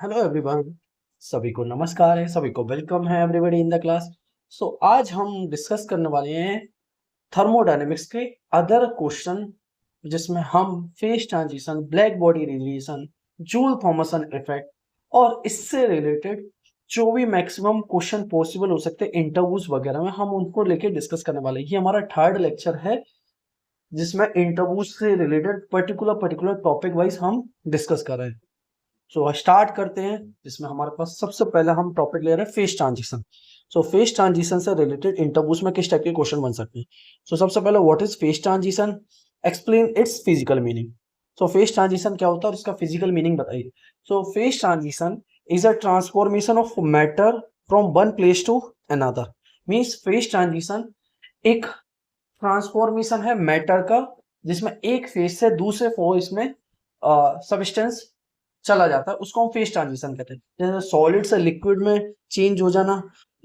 Hello everyone. सभी को नमस्कार है, सभी को वेलकम है एवरीबॉडी इन द क्लास। सो आज हम डिस्कस करने वाले हैं थर्मोडायनेमिक्स के अदर क्वेश्चन, जिसमें हम phase transition, black body radiation, Joule Thomson effect और इससे रिलेटेड जो भी मैक्सिमम क्वेश्चन पॉसिबल हो सकते हैं इंटरव्यूज वगैरह में, हम उनको लेके डिस्कस करने वाले हैं। ये हमारा थर्ड लेक्चर है जिसमें इंटरव्यूज से रिलेटेड पर्टिकुलर टॉपिक वाइज हम डिस्कस कर रहे हैं। सो स्टार्ट करते हैं, जिसमें हमारे पास सबसे पहले हम टॉपिक ले रहे हैं फेज ट्रांजिशन। सो फेज ट्रांजिशन से रिलेटेड इंटरव्यूज में किस टाइप के क्वेश्चन बन सकते हैं। सो सबसे पहले what is phase transition, explain its physical meaning. So phase transition क्या होता है और इसका फिजिकल मीनिंग बताइए। So phase transition is a transformation of matter from one place to another. Means phase transition एक ट्रांसफॉर्मेशन है मैटर का, जिसमें एक फेज से दूसरे फेज में सब्सटेंस चला जाता है, उसको हम फेज ट्रांजिशन कहते हैं। जैसे सॉलिड से लिक्विड में चेंज हो जाना,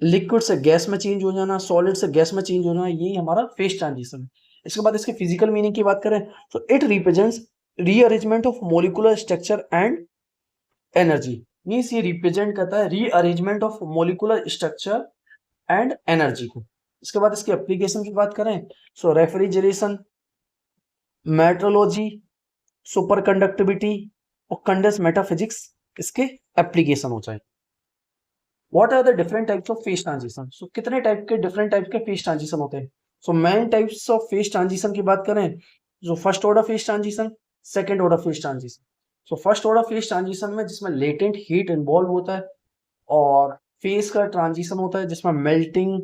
लिक्विड से गैस में चेंज हो जाना, सॉलिड से गैस में चेंज हो जाना, यही हमारा फेज ट्रांजिशन है। इसके बाद इसके फिजिकल मीनिंग की बात करें तो it represents rearrangement of molecular structure and energy. Means ये रिप्रेजेंट करता है rearrangement of molecular structure and energy को। इसके बाद इसके एप्लीकेशन की बात करें so refrigeration, metrology, superconductivity और कंडेंस मेटाफिजिक्स इसके एप्लीकेशन हो जाए। What are the different types of phase transition. So कितने टाइप के डिफरेंट टाइप के फेज ट्रांजिशन होते हैं। So main types of phase transition की बात करें जो first order phase transition, second order phase transition. So first order phase transition में जिसमें लेटेंट हीट इन्वॉल्व होता है और फेज का ट्रांजिशन होता है जिसमें मेल्टिंग,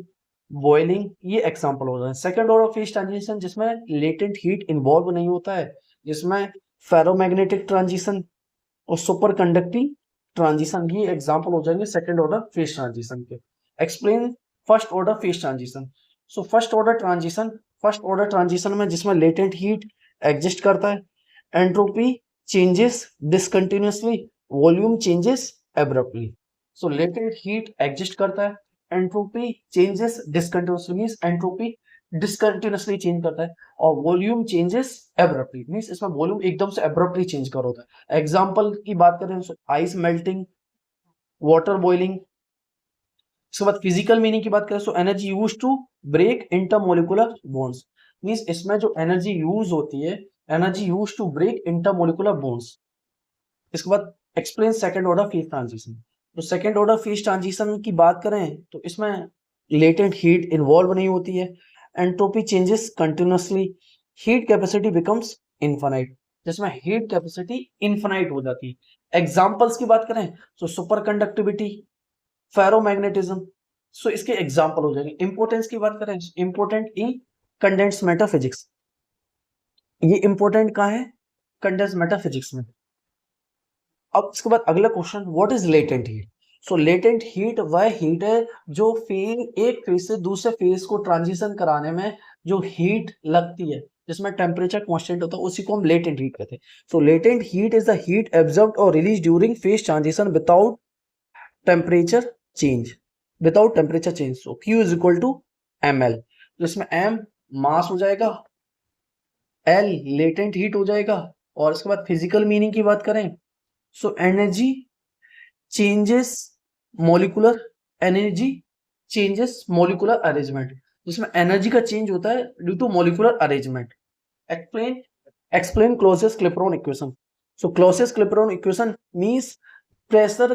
बॉइलिंग, ये एग्जांपल होता है। सेकंड ऑर्डर फेज ट्रांजिशन जिसमें लेटेंट हीट इन्वॉल्व नहीं होता है, जिसमें फेरोमैग्नेटिक ट्रांजिशन और सुपर कंडक्टिंग ट्रांजिशन, ये एग्जांपल हो जाएंगे सेकंड ऑर्डर फेज ट्रांजिशन के। Explain first order phase transition. So first order transition में जिसमें लेटेंट हीट एग्जिस्ट करता है, entropy changes discontinuously, volume changes abruptly. So latent heat exist करता है, entropy changes discontinuously, means entropy discontinuously change करता है, और वॉल्यूम चेंजेस एब्रप्टली, मींस इसमें वॉल्यूम एकदम से एब्रप्टली चेंज कर होता है। एग्जांपल की बात करें तो आइस मेल्टिंग, वाटर बॉइलिंग। इसके बाद फिजिकल मीनिंग की बात करें तो energy use to break intermolecular bonds. Means इसमें जो एनर्जी यूज होती है, energy use to break intermolecular bonds. इसके बाद explain second order phase transition. तो सेकंड ऑर्डर फेज ट्रांजिशन की बात करें तो इसमें लेटेंट हीट इन्वॉल्व नहीं होती है, entropy changes continuously, heat capacity becomes infinite, जिसमें हीट कैपेसिटी इनफाइनाइट हो जाती है। एग्जांपल्स की बात करें तो सुपर कंडक्टिविटी, फेरोमैग्नेटिज्म। सो इसके एग्जांपल हो जाएंगे। इंपोर्टेंस की बात करें, इंपोर्टेंट इन कंडेंस मेटाफिजिक्स, ये इंपोर्टेंट कहाँ है, कंडेंस मेटाफिजिक्स में। अब इसके बाद अगला question, what is latent heat. So latent heat वह हीट है जो एक फेज से दूसरे फेज को ट्रांजिशन कराने में जो हीट लगती है, जिसमें टेम्परेचर कांस्टेंट होता है, उसी को हम लेटेंट हीट कहते हैं। So latent heat is the heat absorbed और release during phase transition without temperature change, without temperature change. So Q is equal to ml, जिसमें m मास हो जाएगा, L लेटेंट हीट हो जाएगा, और इसके बाद फिजिकल मीनिंग की बात करें so changes molecular energy changes molecular arrangement, जिसमें एनर्जी का चेंज होता है due to molecular arrangement. Explain explain Clausius Clapeyron equation. So Clausius Clapeyron equation means pressure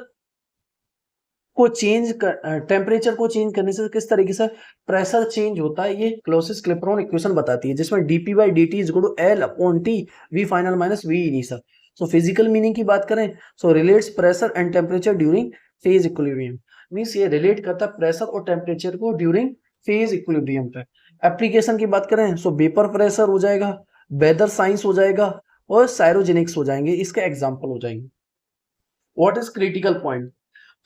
को चेंज कर, टेम्परेचर को चेंज करने से किस तरीके से प्रेशर चेंज होता है, ये क्लॉसियस क्लैपेरॉन इक्वेशन बताती है, जिसमें dp by dt is equal to L upon T V final minus V initial. So physical meaning की बात करें so relates pressure and temperature during phase equilibrium, means ये रिलेट करता है प्रेशर और टेम्परेचर को ड्यूरिंग फेज इक्विलिब्रियम पे। Application की बात करें सो वेपर प्रेशर हो जाएगा, वेदर साइंस हो जाएगा, और साइरोजेनिक्स हो जाएंगे, इसके एग्जाम्पल हो जाएंगे। What is critical point.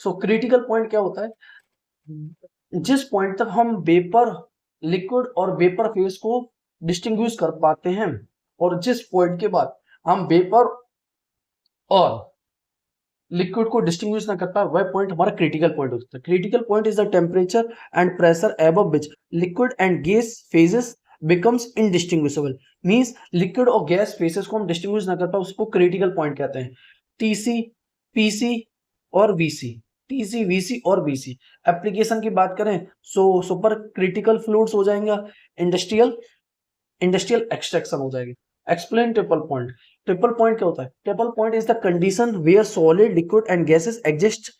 So critical point क्या होता है, जिस पॉइंट तक हम वेपर, लिक्विड और वेपर फेज को डिस्टिंग्विश कर पाते हैं, और जिस पॉइंट के बाद हम वेपर और लिक्विड को डिस्टिंग्विश ना कर पाए, वह पॉइंट हमारा क्रिटिकल पॉइंट होता है। Critical point is the temperature and pressure above which liquid and gas phases becomes indistinguishable, means liquid और गैस फेजेस को हम डिस्टिंग्विश ना कर पाए, उसको क्रिटिकल पॉइंट कहते हैं। टीसी, पीसी और वीसी, टीसी, वीसी और वीसी। एप्लीकेशन की बात करें सो सुपर क्रिटिकल फ्लूइड्स हो जाएगा, इंडस्ट्रियल एक्सट्रैक्शन हो जाएगी। Explain triple point. Triple point क्या होता है? Triple point is the condition where solid, liquid and gases exist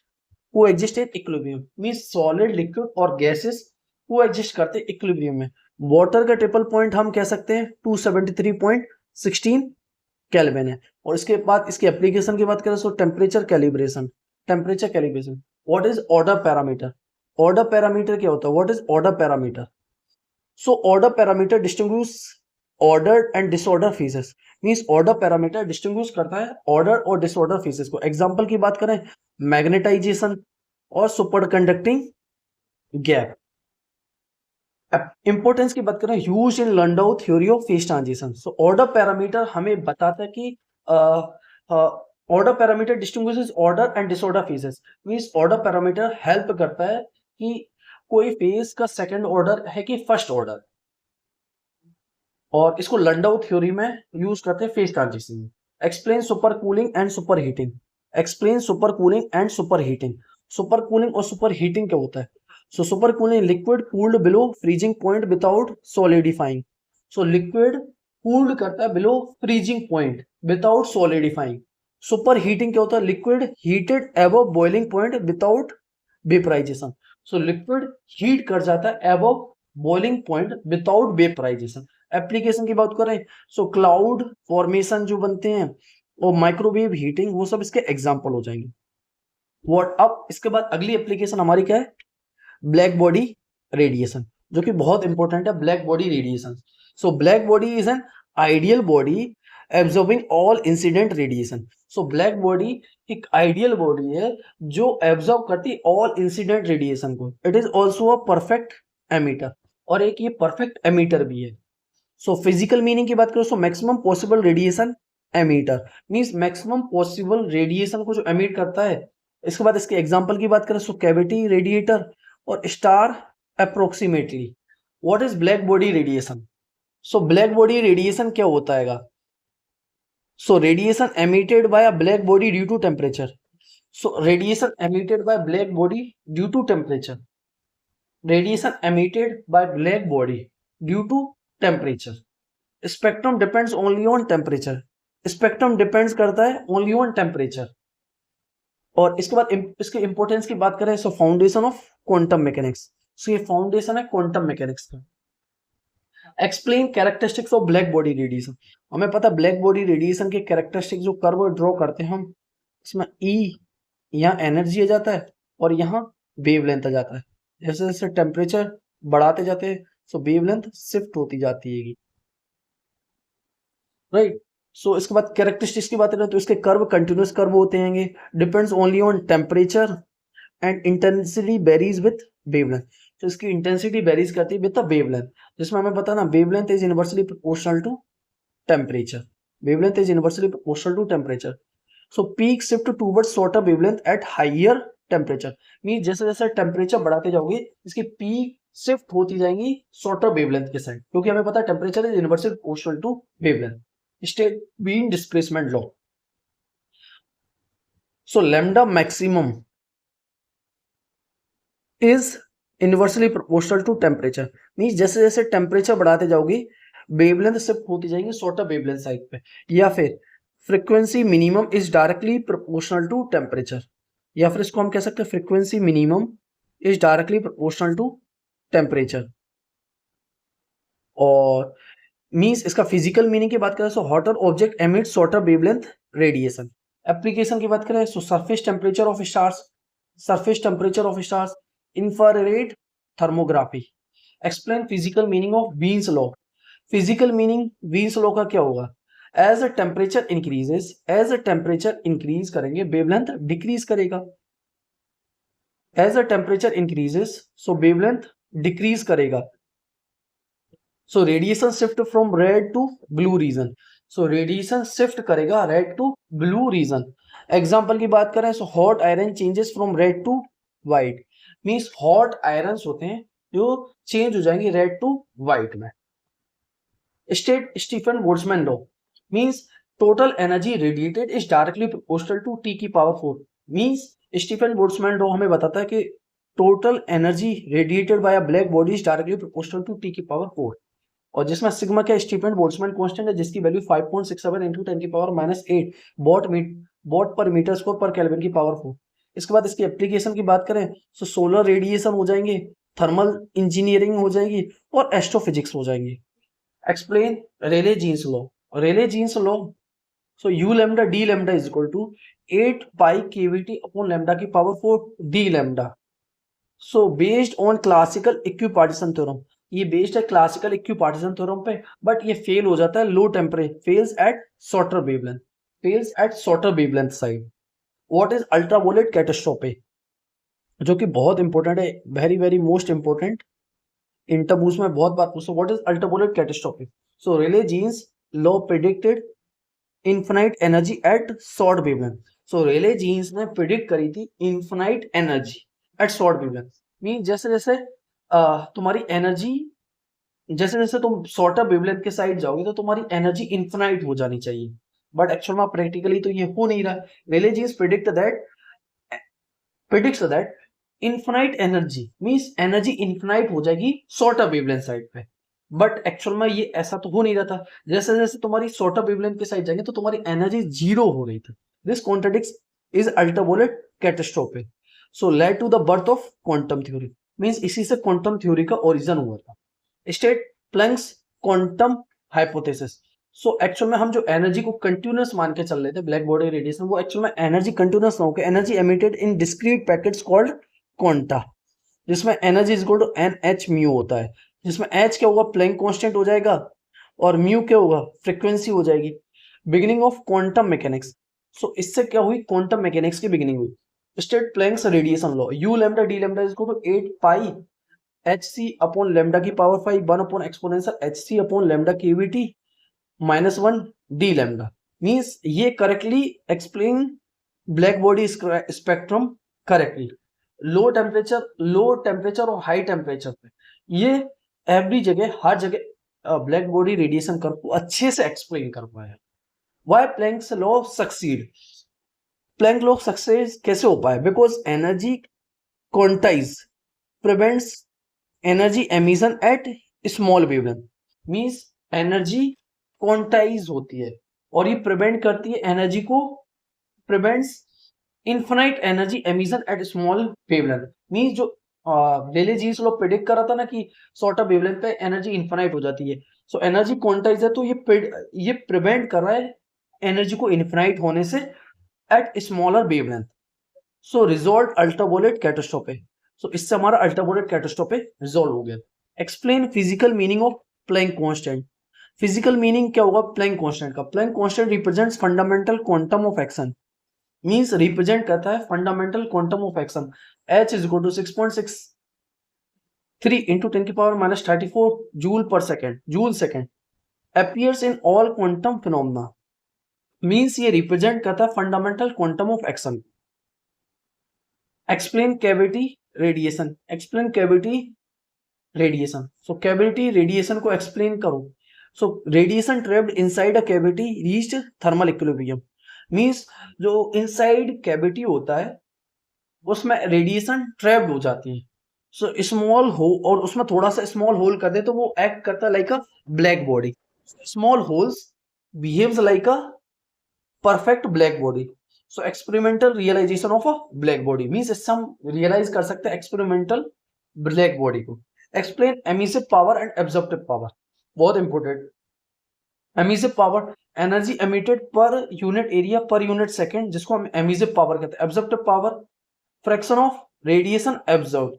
coexist in equilibrium. Means solid, liquid और गैसेस को एग्जिस्ट करते हैं इक्विलिब्रियम में। वाटर का ट्रिपल पॉइंट हम कह सकते हैं 273.16 केल्विन है। और इसके बाद इसकी एप्लीकेशन की बात करें तो temperature calibration. Temperature calibration. What is order parameter? Order parameter क्या होता है? What is order parameter? So order parameter distinguish ordered and disordered phases. Means order parameter distinguish करता है order और disorder phases को। एग्जाम्पल की बात करें मैग्नेटाइजेशन और सुपरकंडक्टिंग गैप। इंपोर्टेंस की बात करें use in Landau theory of phase transition. So order parameter हमें बताता है कि order parameter distinguishes order and disorder phases. Means order parameter help करता है कि कोई फेज का सेकंड ऑर्डर है कि फर्स्ट ऑर्डर, और इसको लंडाउ थ्योरी में यूज करते हैं फेज ट्रांजिशन में। Explain super cooling and super heating. Explain super cooling and super heating. Super cooling और सुपर हीटिंग क्या होता है? So super cooling liquid cooled below freezing point without solidifying. So liquid cooled करता है below freezing point without solidifying. Super heating क्या होता है? Liquid heated above boiling point without vaporisation. So liquid heat कर जाता है above boiling point without vaporisation. Application की बात करें सो क्लाउड फॉर्मेशन जो बनते हैं और माइक्रोवेव हीटिंग, वो सब इसके एग्जांपल हो जाएंगे। व्हाट अब इसके बाद अगली एप्लीकेशन हमारी क्या है? ब्लैक बॉडी रेडिएशन, जो कि बहुत इंपॉर्टेंट है। Black body radiation. So black body is an ideal body absorbing all incident radiation. So black body एक आइडियल बॉडी है जो एब्जॉर्ब करती ऑल इंसिडेंट रेडिएशन को। It is also a perfect emitter, और एक ये परफेक्ट एमिटर भी है। सो फिजिकल मीनिंग की बात करें तो maximum possible radiation emitter. Means maximum possible radiation को जो एमिट करता है। इसके बाद इसके एग्जांपल की बात करें सो कैविटी रेडिएटर और star approximately. What is black body radiation? So black body radiation क्या होता है? So radiation emitted by a black body due to temperature. So radiation emitted by black body due to temperature. Radiation emitted by black body due to temperature. Spectrum depends only on temperature. Spectrum depends करता है only on temperature. और इसके बाद इसके importance की बात करें सो foundation of quantum mechanics. सो ये फाउंडेशन है क्वांटम मैकेनिक्स का। Explain characteristics of black body radiation. हमें पता है ब्लैक बॉडी रेडिएशन के कैरेक्टरिस्टिक जो कर्व ड्रॉ करते हैं हम, इसमें ई यहाँ एनर्जी आ जाता है और यहाँ वेवलेंथ आ जाता है। जैसे जैसे टेम्परेचर बढ़ाते जाते हैं सो वेवलेंथ शिफ्ट होती जाती है, राइट। सो इसके बाद कैरेक्टरिस्टिक्स की बात करें तो इसके कर्व कंटिन्यूस कर्व होते हैं, depends only on temperature and intensity varies with wavelength. तो इसकी इंटेंसिटी वेरीज करती है विद द वेवलेंथ, जिसमें हमें पता ना wavelength is inversely proportional to temperature. Wavelength is inversely proportional to temperature. So peak shift towards shorter wavelength at higher temperature. Mean जैसे जैसे टेम्परेचर बढ़ाते जाओगे इसकी पीक शिफ्ट होती जाएंगी शॉर्टर वेवलेंथ के साइड, क्योंकि हमें पता है temperature is inversely proportional to wavelength. State Wien displacement law. So lambda maximum is inversely proportional to temperature. Means जैसे जैसे टेम्परेचर बढ़ाते जाओगे वेवलेंथ शिफ्ट होती जाएंगी शॉर्टर वेवलेंथ साइड पे। या फिर frequency minimum is directly proportional to temperature, या फिर इसको हम कह सकते हैं frequency minimum is directly proportional to temperature. और मींस इसका फिजिकल मीनिंग की बात करें तो hotter object emit shorter wavelength radiation. Application की बात करें तो surface temperature of stars, surface temperature of stars, infrared thermography. Explain physical meaning of Wien's law. Physical meaning Wien's law का क्या होगा? As a temperature increases, as a temperature increase करेंगे wavelength decrease करेगा। As a temperature increases so wavelength decrease करेगा। So radiation shift from red to blue region. So radiation shift करेगा red to blue region. Example की बात करें so hot iron changes from red to white. Means hot iron होते हैं जो change हो जाएंगे रेड टू व्हाइट में। State Stefan Boltzmann law means total energy radiated is directly proportional to T की power 4। Means Stefan Boltzmann law हमें बताता है कि total energy radiated by a black body is directly proportional to T की power 4, और जिसमें sigma क्या Stefan Boltzmann constant है जिसकी वैल्यू 5.67 into 10 की पावर -8 वॉट पर मीटर स्क्वायर पर केल्विन की पावर 4। इसके बाद इसकी एप्लीकेशन की बात करें तो सोलर रेडिएशन हो जाएंगे, थर्मल इंजीनियरिंग हो जाएगी और एस्ट्रोफिजिक्स हो जाएंगी। Explain Rayleigh Jeans law. Rayleigh Jeans law, so u lambda d lambda is equal to 8 pi kVt upon lambda की power 4 d lambda। so based on classical equipartition theorem, ये based है classical equipartition theorem पे, but ये fail हो जाता है low temperature, fails at shorter wavelength, fails at shorter wavelength side. What is ultraviolet catastrophe, जो कि बहुत इंपॉर्टेंट है, very very most important, interviews में बहुत बार पूछो what is ultraviolet catastrophe. So Rayleigh Jeans law predicted infinite energy at short wavelength. So Rayleigh Jeans ने predict करी थी infinite energy at short wavelength. Mean जैसे जैसे तुम्हारी एनर्जी, जैसे जैसे तुम शॉर्टर वेवलेंथ के साइड जाओगे तो तुम्हारी एनर्जी इन्फिनाइट हो जानी चाहिए, बट एक्चुअल में प्रैक्टिकली तो ये हो नहीं रहा। Rayleigh Jeans predicts that infinite energy means energy infinite हो जाएगी शॉर्टर वेवलेंथ साइड पे, बट एक्चुअल में ये ऐसा तो हो नहीं रहा था। जैसे जैसे तुम्हारी शॉर्टर वेवलेंथ के साइड जाएंगे तो तुम्हारी एनर्जी जीरो हो रही थी। This contradicts is ultraviolet catastrophe. So led to the birth of quantum theory, means इसी से क्वांटम थ्योरी का ओरिजिन हुआ था। State Planck's quantum hypothesis. So actual में हम जो एनर्जी को कंटिन्यूअस मान के चल रहे थे ब्लैक बॉडी रेडिएशन, वो एक्चुअल में एनर्जी कंटिन्यूअस ना होकर energy emitted in discrete packets called quanta, जिसमें energy is equal to n h mu होता है, जिसमें एच क्या होगा प्लैंक कांस्टेंट हो जाएगा और म्यू क्या होगा फ्रीक्वेंसी हो जाएगी। Beginning of quantum mechanics. So इससे क्या हुई क्वांटम मैकेनिक्स की बिगिनिंग हुई। State Planck's radiation law, u lambda d lambda is equal to 8 pi h c upon lambda की power 5 1 upon exponential h c upon lambda KVT -1 d lambda. Means ये correctly explain black body spectrum correctly. Low temperature और high temperature पे ये every जगह हर जगह black body radiation curve को अच्छे से एक्सप्लेन कर पाया है। Why Planck's law succeed, Planck law success कैसे हो पाया, because energy quantise prevents energy emission at small wavelength. Means energy quantise होती है और ये प्रिवेंट करती है एनर्जी को, prevents infinite energy emission at small wavelength. Means जो रेले जीन्स लोग प्रेडिक्ट कर रहा था ना कि शॉर्टर वेवलेंथ पे एनर्जी इनफिनाइट हो जाती है, सो एनर्जी क्वांटाइज है तो ये प्रिवेंट कर रहा है एनर्जी को इनफिनाइट होने से at smaller wavelength. So resolve ultraviolet catastrophe. So इससे हमारा अल्ट्रावोलेट कैटास्ट्रोफे रिजॉल्व हो गया। Explain physical meaning of Planck constant. Physical meaning क्या होगा प्लैंक कांस्टेंट का। Planck constant represents fundamental quantum of action, means represent करता है fundamental quantum of action. h is equal to 6.63 into 10 की power -34 joule per second, joule second appears in all quantum phenomena। Means ये represent करता है fundamental quantum of action. Explain cavity radiation. Explain cavity radiation. So cavity radiation को explain करो। So radiation trapped inside a cavity reached thermal equilibrium. Means जो inside cavity होता है उसमें radiation trapped हो जाती है। सो स्मॉल होल, और उसमें थोड़ा सा स्मॉल होल कर दे तो वो एक्ट करता है like a black body. Small holes behaves like a perfect black body. So experimental realization of a black body, means इससे हम रियलाइज कर सकते हैं एक्सपेरिमेंटल ब्लैक बॉडी को। Explain emissive power and absorptive power, बहुत important. Emissive power energy emitted per unit area per unit second, जिसको हम emissive power कहते हैं। Absorptive power fraction of radiation absorb,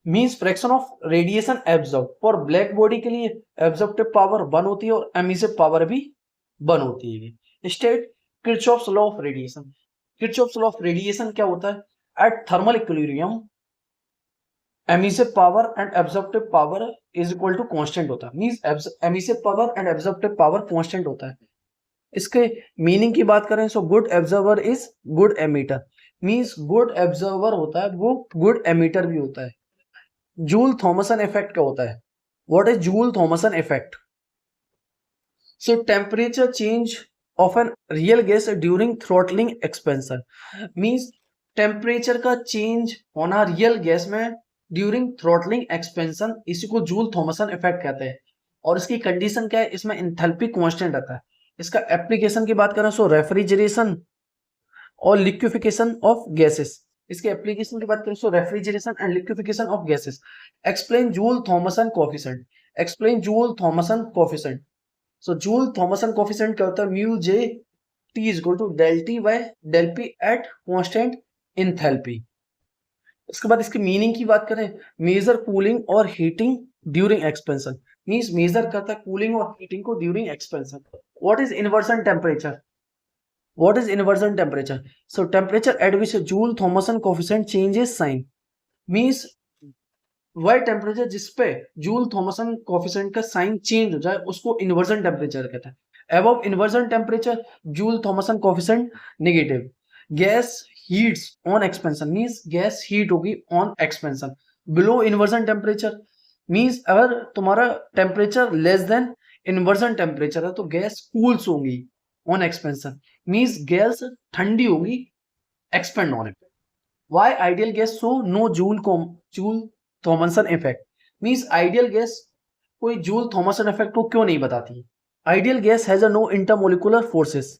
means fraction of radiation absorb. For black body के लिए absorptive power 1 होती है और एमिसिव पावर भी 1 होती है। State Kirchhoff's law of radiation. Kirchhoff's law of radiation क्या होता है, at thermal equilibrium emissive power and absorptive power is equal to constant होता है। Means emissive power and absorptive power constant होता है। इसके मीनिंग की बात करें so good absorber is good emitter, means good absorber होता है वो गुड एमिटर भी होता है। जूल थॉमसन इफेक्ट क्या होता है, what is Joule Thomson effect. So temperature change of an real gas during throttling expansion, means temperature का चेंज होना रियल गैस में ड्यूरिंग थ्रॉटलिंग एक्सपेंशन, इसी को जूल थॉमसन इफेक्ट कहते हैं। और इसकी कंडीशन क्या है, इसमें एंथैल्पी कांस्टेंट रहता है। इसका एप्लीकेशन की बात करें सो रेफ्रिजरेशन और लिक्विफिकेशन ऑफ गैसेस। इसके एप्लीकेशन की बात करें so refrigeration and liquefaction of gases. Explain Joule Thomson coefficient. Explain Joule Thomson coefficient. So Joule Thomson coefficient क्या होता है, mu J T is equal to del T by del P at constant enthalpy. इसके बाद इसकी meaning की बात करें, measure cooling और heating during expansion, means measure करता है कूलिंग और हीटिंग को during expansion. What is inversion temperature? What is inversion temperature? So temperature at which Joule Thomson coefficient changes sign means वह टेम्परेचर जिसपे जूल थॉमसन कोफिशिएंट का sign change हो जाए उसको इन्वर्जन टेम्परेचर कहता है। Above inversion temperature Joule Thomson coefficient negative. Gas heats on expansion means gas heat होगी on expansion. Below inversion temperature means अगर तुम्हारा temperature less than inversion temperature है तो गैस कूल्स होगी ऑन एक्सपेंशन, मींस गैस ठंडी होगी expand होने पे। Why ideal gas so no Joule Thomson effect, means ideal gas कोई जूल थॉमसन इफेक्ट को क्यों नहीं बताती? Ideal gas has a no intermolecular forces,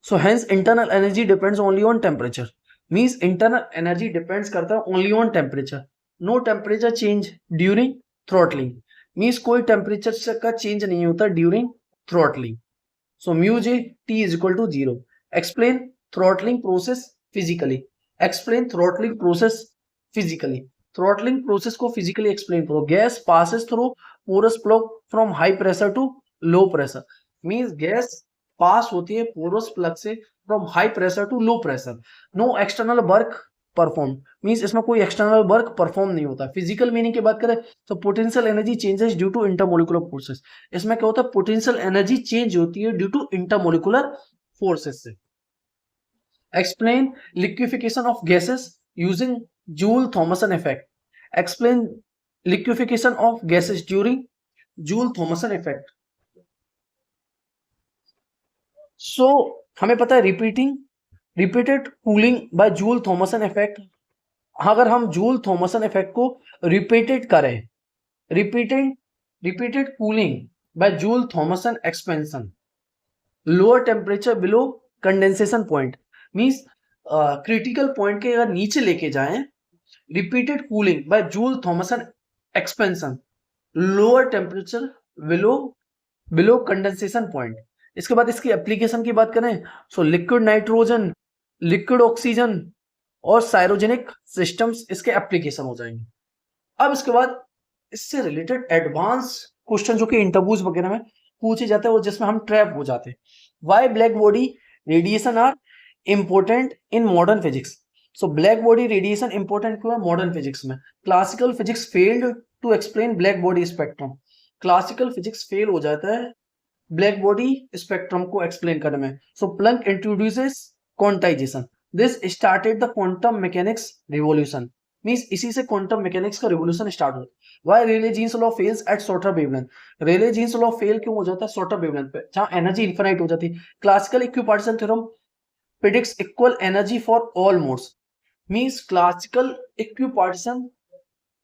so hence internal energy depends only on temperature, means internal energy depends करता है only on temperature. No temperature change during throttling, means कोई temperature का change नहीं होता during throttling. So mu J T is equal to 0। Explain throttling process physically. Explain throttling process physically. Throttling process को physically explain करो। Gas passes through porous plug from high pressure to low pressure, means gas pass होती है porous plug से from high pressure to low pressure. No external work perform, means इसमें कोई external work perform नहीं होता। Physical meaning की बात करें तो potential energy changes due to intermolecular forces, इसमें क्या होता है पोटेंशियल एनर्जी चेंज होती है ड्यू टू इंटरमोलिकुलर फोर्सेस से। Explain liquefaction of gases using Joule Thomson effect. Explain liquefaction of gases during Joule Thomson effect. So हमें पता है repeated cooling by Joule Thomson effect. अगर हम जूल थॉमसन इफेक्ट को repeated करें, repeated cooling by Joule Thomson expansion, lower temperature below condensation point, means critical point के अगर नीचे लेके जाएं, repeated cooling by Joule Thomson expansion, lower temperature below condensation point. इसके बाद इसकी एप्लीकेशन की बात करें so liquid nitrogen, liquid oxygen और साइरोजेनिक सिस्टम्स इसके एप्लीकेशन हो जाएंगे। अब इसके बाद इससे रिलेटेड एडवांस क्वेश्चन जो कि इंटरव्यूज वगैरह में पूछे जाते हैं वो जिसमें हम ट्रैप हो जाते हैं। Why black body radiation are important in modern physics. So black body radiation important क्यों है मॉडर्न फिजिक्स में? Classical physics failed to explain black body spectrum. Classical physics fail हो जाता है ब्लैक बॉडी स्पेक्ट्रम को एक्सप्लेन करने में। So Planck introduces quantization, this started the quantum mechanics revolution, means इसी से क्वांटम मैकेनिक्स का रिवॉल्यूशन स्टार्ट हुआ। Why Rayleigh Jeans law fails at shorter wavelength. Rayleigh Jeans law fail क्यों हो जाता है शॉर्टर वेवलेंथ पे जहां एनर्जी इनफिनाइट हो जाती है। Classical equipartition theorem predicts equal energy for all modes, means classical equipartition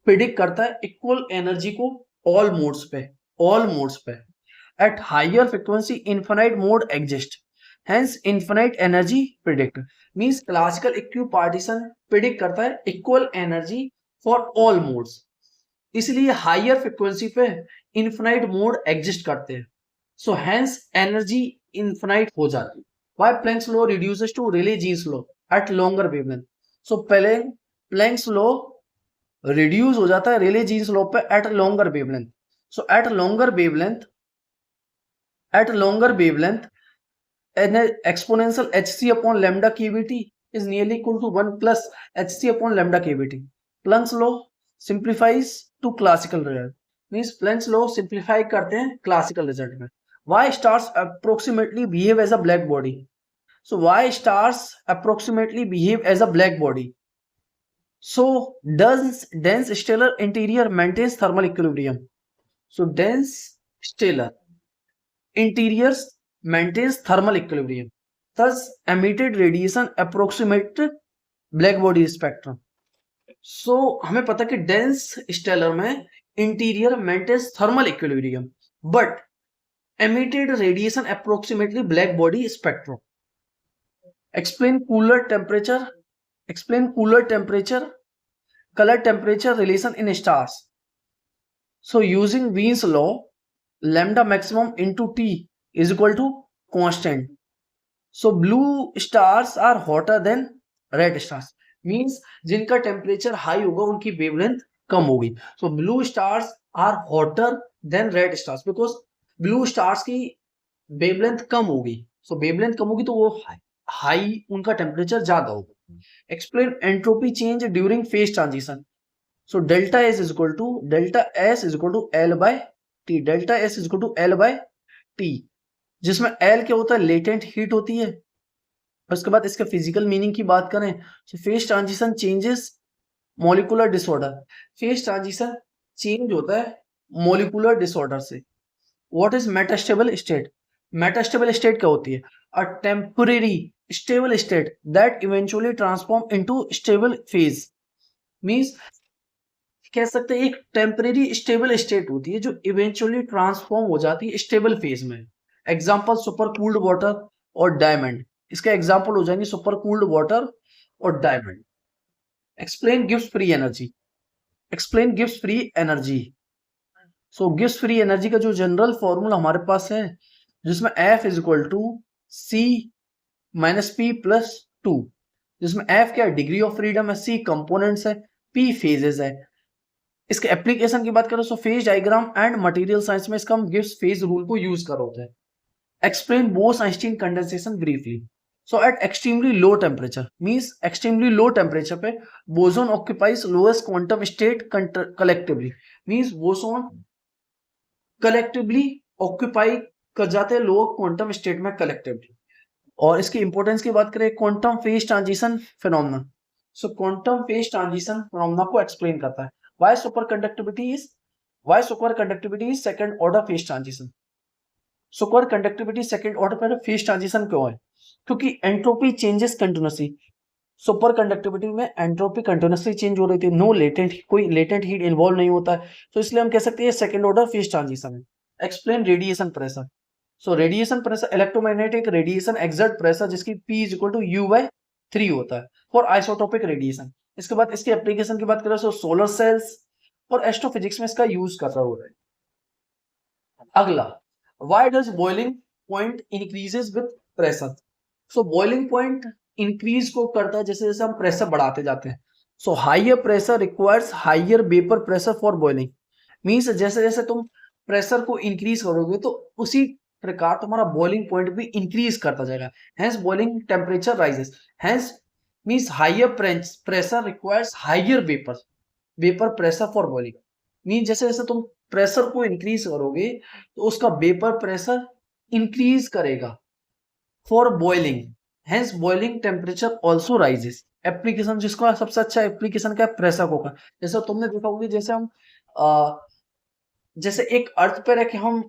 predict करता है इक्वल एनर्जी को ऑल मोड्स पे। At higher frequency infinite mode exist, hence infinite energy predict, means classical equipartition predict करता है equal energy for all modes, इसलिए higher frequency पे infinite mode exist करते हैं, so hence energy infinite हो जाती है। Why Planck's law reduces to Rayleigh-Jeans law at longer wavelength, so Planck's law reduce हो जाता है Rayleigh-Jeans law पे at longer wavelength, so at longer wavelength an exponential hc upon lambda kVt is nearly equal to 1 plus hc upon lambda kVt. Planck's law simplifies to classical result, means Planck's law simplify करते हैं classical result में। Why stars approximately behave as a black body? So why stars approximately behave as a black body? So dense stellar interior maintains thermal equilibrium. So dense stellar interiors maintains thermal equilibrium, thus emitted radiation approximate black body spectrum. So हमें पता कि dense stellar में interior maintains thermal equilibrium but emitted radiation approximately black body spectrum. Explain cooler temperature. Explain cooler temperature, color temperature relation in stars. So using Wien's law, lambda maximum into T is equal to constant. So blue stars are hotter than red stars. Means जिनका temperature high होगा उनकी wavelength कम होगी. So blue stars are hotter than red stars because blue stars की wavelength कम होगी. सो wavelength कम होगी तो वो high उनका टेम्परेचर ज्यादा होगा. Explain entropy change during phase transition. So delta S is equal to L by T. Delta S is equal to L by T, जिसमें L क्या होता है, लेटेंट हीट होती है. उसके बाद इसके फिजिकल मीनिंग की बात करें तो phase transition changes molecular disorder. Phase transition change होता है मॉलिकुलर डिसऑर्डर से. What is metastable state? Metastable state क्या होती है? A temporary stable state that eventually transform into stable phase. Means कह सकते हैं एक टेम्परेरी स्टेबल स्टेट होती है जो इवेंचुअली ट्रांसफॉर्म हो जाती है स्टेबल फेज में. एग्जांपल सुपर कूल्ड वाटर और डायमंड. इसका एग्जांपल हो जाएंगे सुपर कूल्ड वाटर और diamond. Explain gives free energy. Explain gives free energy. So gives free energy का जो जनरल फॉर्मूला हमारे पास है जिसमें F is equal to C minus P plus 2, जिसमें F क्या है, डिग्री ऑफ फ्रीडम है, C कंपोनेंट्स है, P फेजेस है. इसके एप्लीकेशन की बात करें तो phase diagram and material science में इसका हम गिव्स फेज रूल को यूज कर होते हैं. Explain Bose Einstein condensation briefly. So at extremely low temperature, means extremely low temperature पे boson occupies lowest quantum state collectively. Means boson collectively occupy कर जाते हैं लोअर क्वांटम स्टेट में कलेक्टिवली. और इसकी इंपॉर्टेंस की बात करें quantum phase transition phenomena. So quantum phase transition phenomena को एक्सप्लेन करता है. Why super conductivity is second order phase transition. Super conductivity second order पर फेज ट्रांजिशन क्यों है? क्योंकि entropy changes continuously. Super conductivity में एंट्रोपी कंटिन्यूअसली चेंज हो रही थी. नो लेटेंट, कोई लेटेंट हीट इन्वॉल्व नहीं होता है, तो इसलिए हम कह सकते हैं सेकंड ऑर्डर फेज ट्रांजिशन है. Explain radiation pressure. So radiation pressure electromagnetic radiation exert pressure जिसकी P is equal to U/3 होता है फॉर आइसोटोपिक रेडिएशन. इसके बाद इसकी एप्लीकेशन की बात करें तो सोलर सेल्स और एस्ट्रोफिजिक्स में इसका यूज कर रहा हो रहा है. अगला, why does boiling point increases with pressure. So boiling point increase को करता है जैसे जैसे हम प्रेशर बढ़ाते जाते हैं. So higher pressure requires higher vapour pressure for boiling. Means जैसे जैसे तुम प्रेशर को इंक्रीज करोगे तो उसी प्रकार तुम्हारा बॉइलिंग पॉइंट भी इंक्रीज करता जाएगा. Hence boiling temperature rises. Hence means higher pressure requires higher vapour pressure for boiling. Means जैसे जैसे तुम प्रेशर को इंक्रीज करोगे तो उसका वेपर प्रेशर इंक्रीज करेगा for boiling. Hence boiling temperature also rises. Application जिसका सबसे अच्छा एप्लीकेशन क्या है, प्रेशर कुकर. जैसे तुमने देखा होगा जैसे हम जैसे एक अर्थ पे रखे हम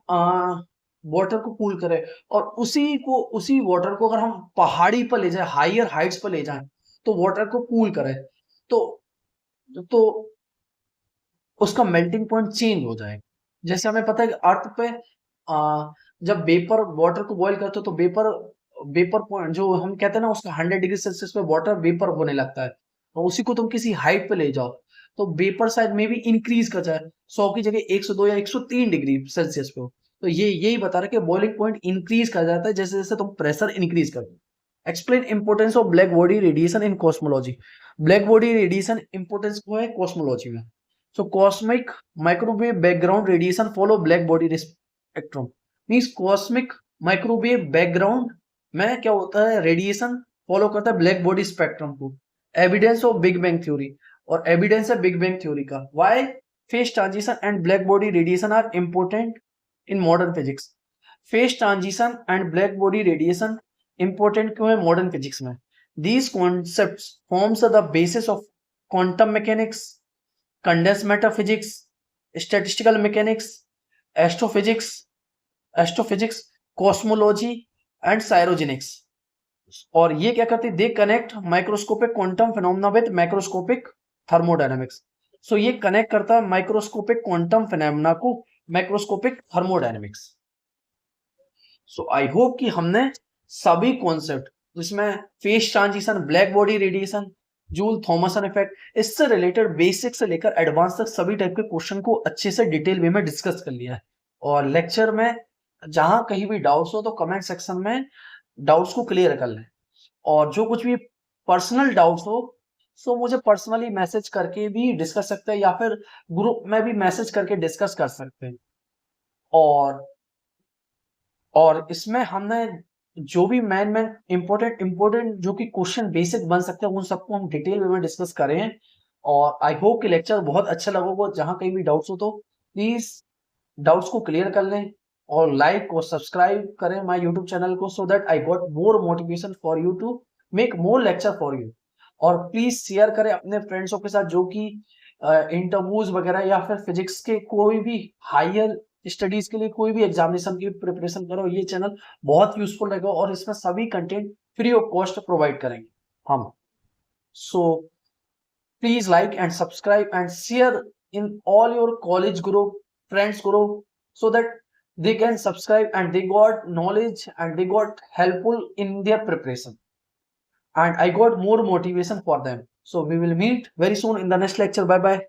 वाटर को कूल करें और उसी वाटर को अगर हम पहाड़ी पर ले जाए, हायर हाइट्स पर ले जाएं तो वाटर को कूल करें तो उसका मेल्टिंग पॉइंट चेंज हो जाएगा. जैसे हमें पता है कि अर्थ पे जब वेपर वाटर को बॉईल करते हो तो वेपर पॉइंट जो हम कहते हैं ना उसका 100 डिग्री सेल्सियस पे वाटर वेपर होने लगता है. तो उसी को तुम किसी हाइट पे ले जाओ तो वेपर साइज में भी इंक्रीज कर जाए, 100 की जगह 102 या 103 डिग्री सेल्सियस पे हो. तो ये यही बता रहा है कि बॉइलिंग पॉइंट इंक्रीज कर जाता है जैसे जैसे तुम प्रेशर इंक्रीज कर दो. Explain importance of black body radiation in cosmology. Black body radiation importance को है कॉस्मोलॉजी में. So cosmic microwave background radiation follow black body spectrum. Means cosmic microwave background में क्या होता है, रेडिएशन फॉलो करता है ब्लैक बॉडी स्पेक्ट्रम को. Evidence of big bang theory, और एविडेंस है बिग बैंग थ्योरी का. Why phase transition and black body radiation are important in modern physics. Phase transition and black body radiation important क्यों है modern physics में? These concepts forms the basis of quantum mechanics, condensed matter physics, statistical mechanics, astrophysics, cosmology and cryogenics. और ये क्या करते हैं, they connect microscopic quantum phenomena with microscopic thermodynamics. So ये connect करता है माइक्रोस्कोपिक क्वांटम फिनोमेना को microscopic thermodynamics. So I hope कि हमने सभी कॉन्सेप्ट जिसमें phase transition, black body radiation, Joule Thomson effect, इससे रिलेटेड बेसिक से लेकर एडवांस तक सभी टाइप के क्वेश्चन को अच्छे से डिटेल वे में डिस्कस कर लिया है। और लेक्चर में जहां कहीं भी डाउट्स हो तो कमेंट सेक्शन में डाउट्स को क्लियर कर लें। और जो कुछ भी पर्सनल डाउट्स हो सो मुझे पर्सनली मैसेज करके भी डिस्कस सकते हैं या फिर ग्रुप में भी मैसेज करके डिस्कस कर सकते हैं। और इसमें हमने जो भी मेन इंपॉर्टेंट जो कि क्वेश्चन बेसिक बन सकते हैं उन सबको हम डिटेल में डिस्कस करें। और आई होप कि लेक्चर बहुत अच्छा लगा होगा। जहां कहीं भी डाउट्स हो तो प्लीज डाउट्स को क्लियर कर लें और लाइक और सब्सक्राइब करें माय यूट्यूब चैनल को, so that I got more motivation for you to make more lecture for you. और प्लीज शेयर करें अपने फ्रेंड्सों के साथ जो कि इंटरव्यूज वगैरह या फिर फिजिक्स के कोई भी हायर स्टडीज के लिए कोई भी एग्जामिनेशन की प्रिपरेशन करो। ये चैनल बहुत यूजफुल रहेगा और इसमें सभी content free of cost provide करेंगे हम। सो please like and subscribe and share in all your college group, friends group, so that they can subscribe and they got knowledge and they got helpful in their preparation, and I got more motivation for them. So we will meet very soon in the next lecture. Bye bye.